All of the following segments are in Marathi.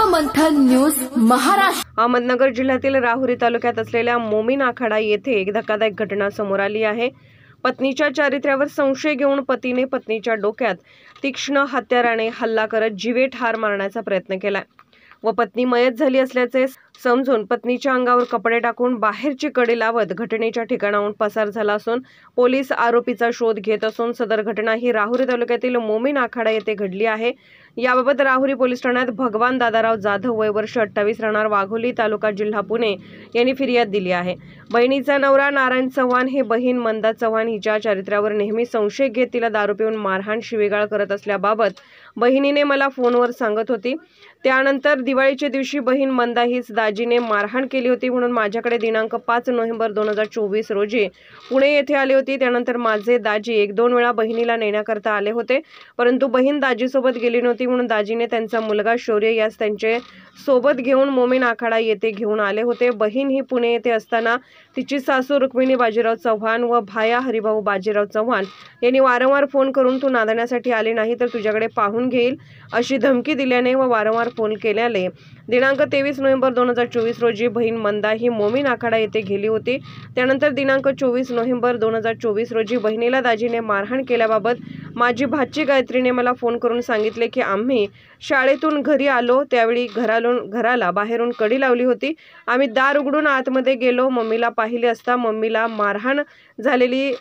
मंथन न्यूज महाराष्ट्र। अहमदनगर जिल्ह्यातील राहुरी तालुक्यात असलेल्या मोमीन आखाडा येथे एक धक्कादायक घटना समोर आली आहे। पत्नीच्या चारित्र्यावर संशय घेऊन पतीने पत्नीच्या डोक्यात तीक्ष्ण हत्याराने हल्ला करत जीवेठार मारण्याचा प्रयत्न केला व पत्नी मयत झाली असल्याचे समजून पत्नीच्या अंगावर कपडे टाकून बाहेरची कडी लावत घटनेच्या ठिकाणाहून पसार झाला असून पोलीस आरोपीचा शोध घेत असून सदर घटना ही राहुरी तालुक्यातील मोमीन आखाडा येथे घडली आहे। याबाबत राहुरी पोलीस ठाण्यात भगवान दादाराव जाधव वय वर्ष 28 राहणार वाघोली तालुका जिल्हा पुणे यांनी फिर्याद दिली आहे। बहिणीचा नवरा नारायण चव्हाण हे बहीण मंदा चव्हाण हिच्या चारित्र्यावर नेहमी संशय घेत तिला दारू पिऊन मारहाण शिवीगाळ करत असल्याबाबत बहिणीने मला फोनवर सांगत होती। त्यानंतर दिवाळीच्या दिवशी बहीण मंदा हीच दाजीने मारहाण केली होती म्हणून माझ्याकडे दिनांक 5 नोव्हेंबर 2024 रोजी पुणे येथे आले होते। त्यानंतर माझे दाजी 1-2 वेळा बहिणीला नेण्याकरता आले होते, परंतु बहीण दाजीसोबत गेली नव्हती म्हणून दाजीने त्यांचा मुलगा शौर्य यास त्यांचे सोबत घेऊन मोमीन आखाडा येथे घेऊन आले होते। बहीण ही पुणे येथे असताना तिची सासू रुक्मिणी बाजीराव चव्हाण व भाया हरिभाऊ बाजीराव चव्हाण यांनी वारंवार फोन करून तू नांदण्यासाठी आले नाही तर तुझ्याकडे पाहून घेईल अशी धमकी दिल्याने व वारंवार फोन केल्याने दिनांक 23 नोव्हेंबर 2024 रोजी बहीण मंदा ही मोमीन आखाडा येथे गेली होती। त्यानंतर दिनांक 24 नोव्हेंबर 2024 रोजी बहिणीला दाजीने मारहाण केल्याबाबत माझी भाची गायत्रीने मला फोन करून सांगितले की आम्ही शाळेतून घरी आलो त्यावेळी घराला बाहेरून कडी लावली होती। आम्ही दार उघडून आतमध्ये गेलो, मम्मीला पाहिले असता मम्मीला मारहाण झालेली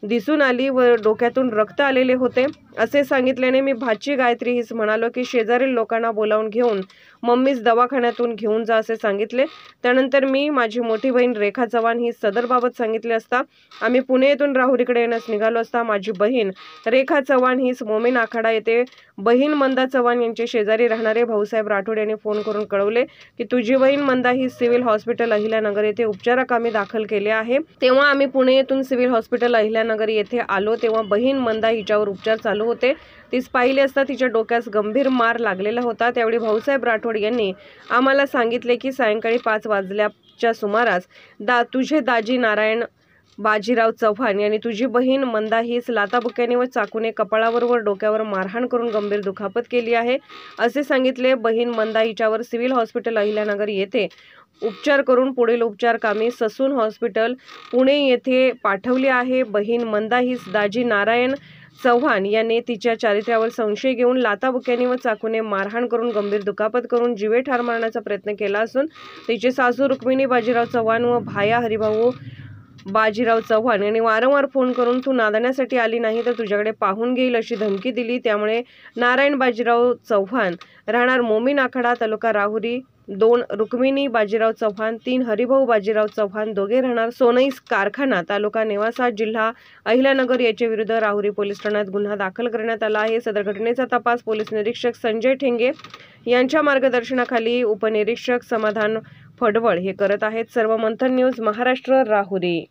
दिसून आली व डोक्यातून रक्त आलेले होते असे सांगितल्याने मी भाची गायत्री हीच म्हणालो की शेजारील लोकांना बोलावून घेऊन मम्मीस दवाखान्यातून घेऊन जा असे सांगितले। त्यानंतर मी माझी मोठी बहीण रेखा चव्हाण ही सदर बाबत सांगितले असता आम्ही पुणे येथून राहुरीकडे येण्यास निघालो असता माझी बहीण रेखा चव्हाण हीच मोमीन आखाडा येथे बहीण मंदा चव्हाण यांचे शेजारी राहणारे भाऊसाहेब राठोड यांनी फोन करून कळवले की तुझी बहीण मंदा ही सिव्हिल हॉस्पिटल अहिल्यानगर येथे उपचाराकामी दाखल केले आहे। तेव्हा आम्ही पुणे येथून सिव्हिल हॉस्पिटल अहिल्यानगर येथे आलो तेव्हा बहीण मंदा हिच्यावर उपचार चालू होते। तीच पाहिले असता तिच्या डोक्यास गंभीर मार लागलेला होता। त्यावेळी भाऊसाहेब राठोड यांनी आम्हाला सांगितले की सायंकाळी 5 वाजल्याच्या सुमारास तुझे दाजी नारायण बाजीराव चव्हाण यांनी तुझी बहीण मंदा हीच लाताबुक्याने व चाकूने कपाळावर व डोक्यावर मारहाण करून गंभीर दुखापत केली आहे असे सांगितले। बहीण मंदा हिच्यावर सिव्हिल हॉस्पिटल अहिल्यानगर येथे उपचार करून पुढील उपचार कामी ससून हॉस्पिटल पुणे येथे पाठवले आहे। बहीण मंदा हीच दाजी नारायण चव्हाण यांनी तिच्या चारित्र्यावर संशय घेऊन लाताबुक्याने व चाकूने मारहाण करून गंभीर दुखापत करून जीवेठार मारण्याचा प्रयत्न केला असून तिची सासू रुक्मिणी बाजीराव चव्हाण व भाया हरिभाऊ बाजीराव चव्हाण यांनी वारंवार फोन करून तू नांदण्यासाठी आली नाही तर तुझ्याकडे पाहून घेईल अशी धमकी दिली। त्यामुळे नारायण बाजीराव चव्हाण राहणार मोमीन आखाडा तालुका राहुरी, 2 रुक्मिणी बाजीराव चव्हाण, 3 हरिभाऊ बाजीराव चव्हाण दोघे राहणार सोनई कारखाना तालुका नेवासा जिल्हा अहिल्यानगर याच्या विरुद्ध राहुरी पोलीस ठाण्यात गुन्हा दाखल करण्यात आला आहे। सदर घटनेचा तपास पोलीस निरीक्षक संजय ठेंगे यांच्या मार्गदर्शनाखाली उपनिरीक्षक समाधान फडवळ हे करत आहेत। सर्व मंथन न्यूज महाराष्ट्र राहुरी।